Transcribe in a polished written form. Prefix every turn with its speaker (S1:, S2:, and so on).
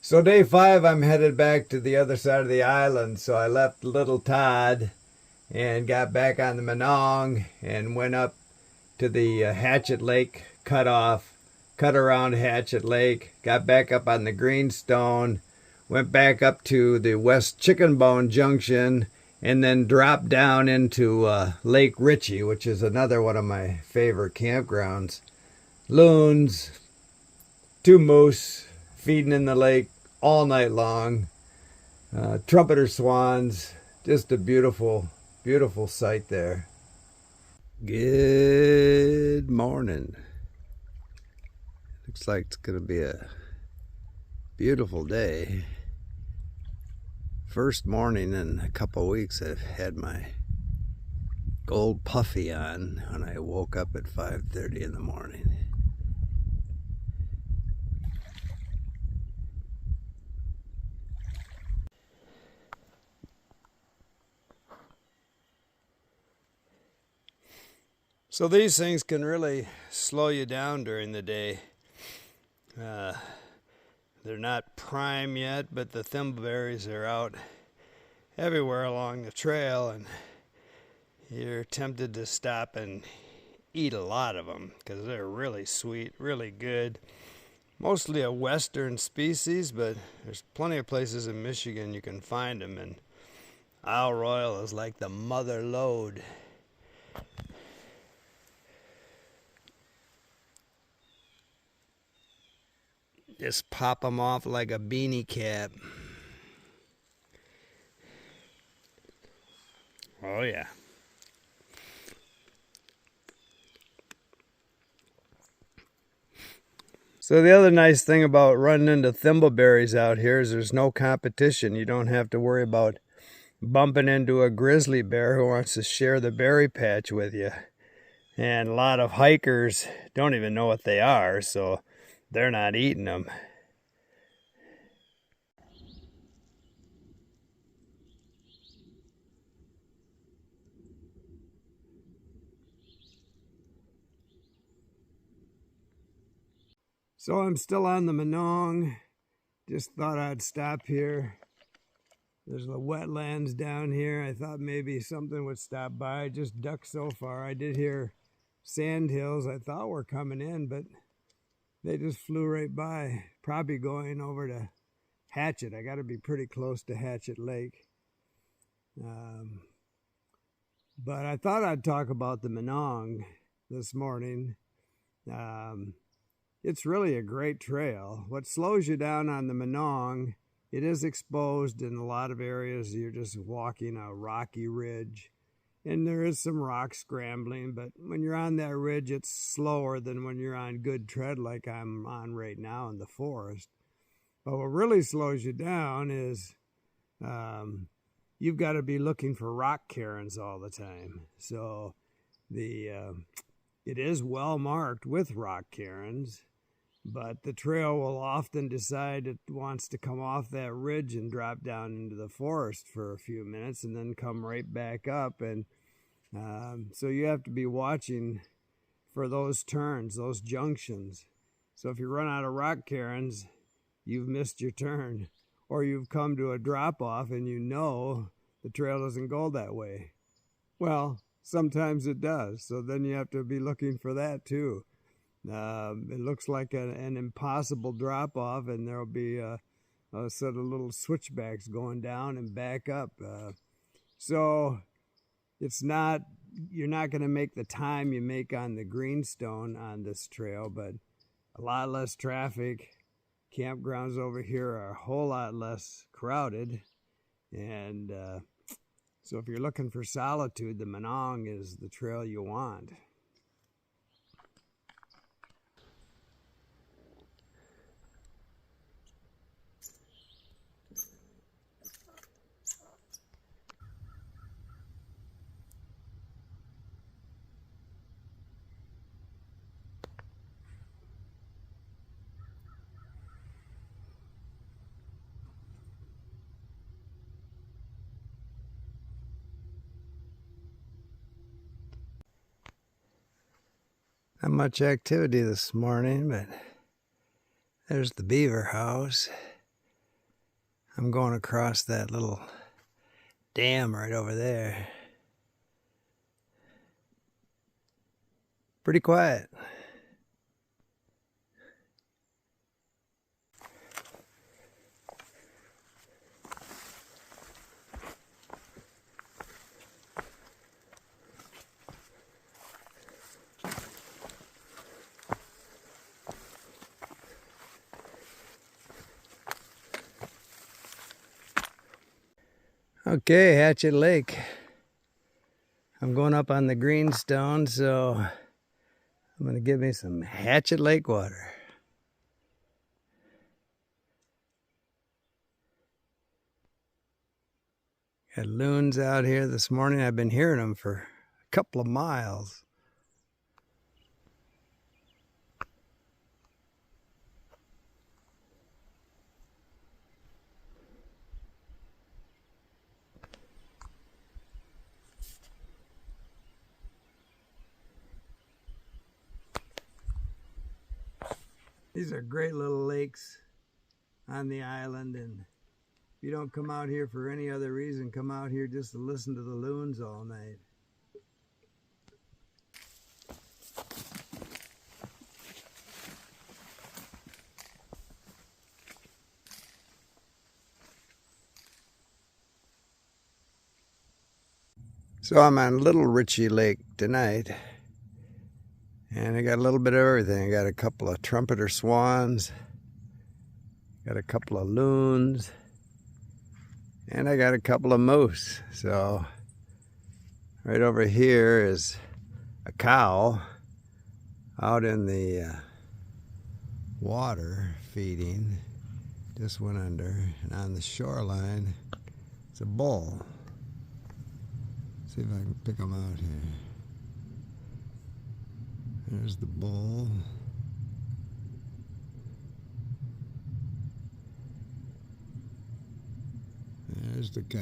S1: So day 5, I'm headed back to the other side of the island. So I left Little Todd and got back on the Monong and went up to the Hatchet Lake cutoff, cut around Hatchet Lake, got back up on the Greenstone, went back up to the West Chicken Bone Junction, and then dropped down into Lake Ritchie, which is another one of my favorite campgrounds. Loons, 2 moose feeding in the lake all night long, trumpeter swans, just a beautiful, beautiful sight there. Good morning. Looks like it's going to be a beautiful day. First morning in a couple weeks I've had my gold puffy on when I woke up at 5:30 in the morning. So these things can really slow you down during the day. They're not prime yet, but the thimbleberries are out everywhere along the trail, and you're tempted to stop and eat a lot of them because they're really sweet, really good. Mostly a western species, but there's plenty of places in Michigan you can find them, and Isle Royale is like the mother lode. Just pop them off like a beanie cap. Oh yeah. So the other nice thing about running into thimbleberries out here is there's no competition. You don't have to worry about bumping into a grizzly bear who wants to share the berry patch with you. And a lot of hikers don't even know what they are, so they're not eating them. So I'm still on the Monong. Just thought I'd stop here. There's the wetlands down here. I thought maybe something would stop by. Just ducked so far. I did hear sandhills I thought were coming in, but they just flew right by. Probably going over to Hatchet. I got to be pretty close to Hatchet Lake. But I thought I'd talk about the Monong this morning. It's really a great trail. What slows you down on the Monong, it is exposed in a lot of areas. You're just walking a rocky ridge, and there is some rock scrambling, but when you're on that ridge, it's slower than when you're on good tread like I'm on right now in the forest. But what really slows you down is you've got to be looking for rock cairns all the time. So it is well marked with rock cairns, but the trail will often decide it wants to come off that ridge and drop down into the forest for a few minutes and then come right back up. And so you have to be watching for those turns, those junctions. So if you run out of rock cairns, you've missed your turn, or you've come to a drop off and you know the trail doesn't go that way. Well, sometimes it does. So then you have to be looking for that too. It looks like an impossible drop off, and there'll be a set of little switchbacks going down and back up. So it's not, you're not going to make the time you make on the Greenstone on this trail, but a lot less traffic. Campgrounds over here are a whole lot less crowded. And so if you're looking for solitude, the Monong is the trail you want. Not much activity this morning, but there's the beaver house. I'm going across that little dam right over there. Pretty quiet. Okay, Hatchet Lake. I'm going up on the greenstone, so I'm going to give me some Hatchet Lake water. Got loons out here this morning. I've been hearing them for a couple of miles. These are great little lakes on the island, and if you don't come out here for any other reason, come out here just to listen to the loons all night. So I'm on Little Ritchie Lake tonight, and I got a little bit of everything. I got a couple of trumpeter swans, got a couple of loons, and I got a couple of moose. So right over here is a cow out in the water feeding. Just went under. And on the shoreline, it's a bull. See if I can pick them out here. There's the bull. There's the cow.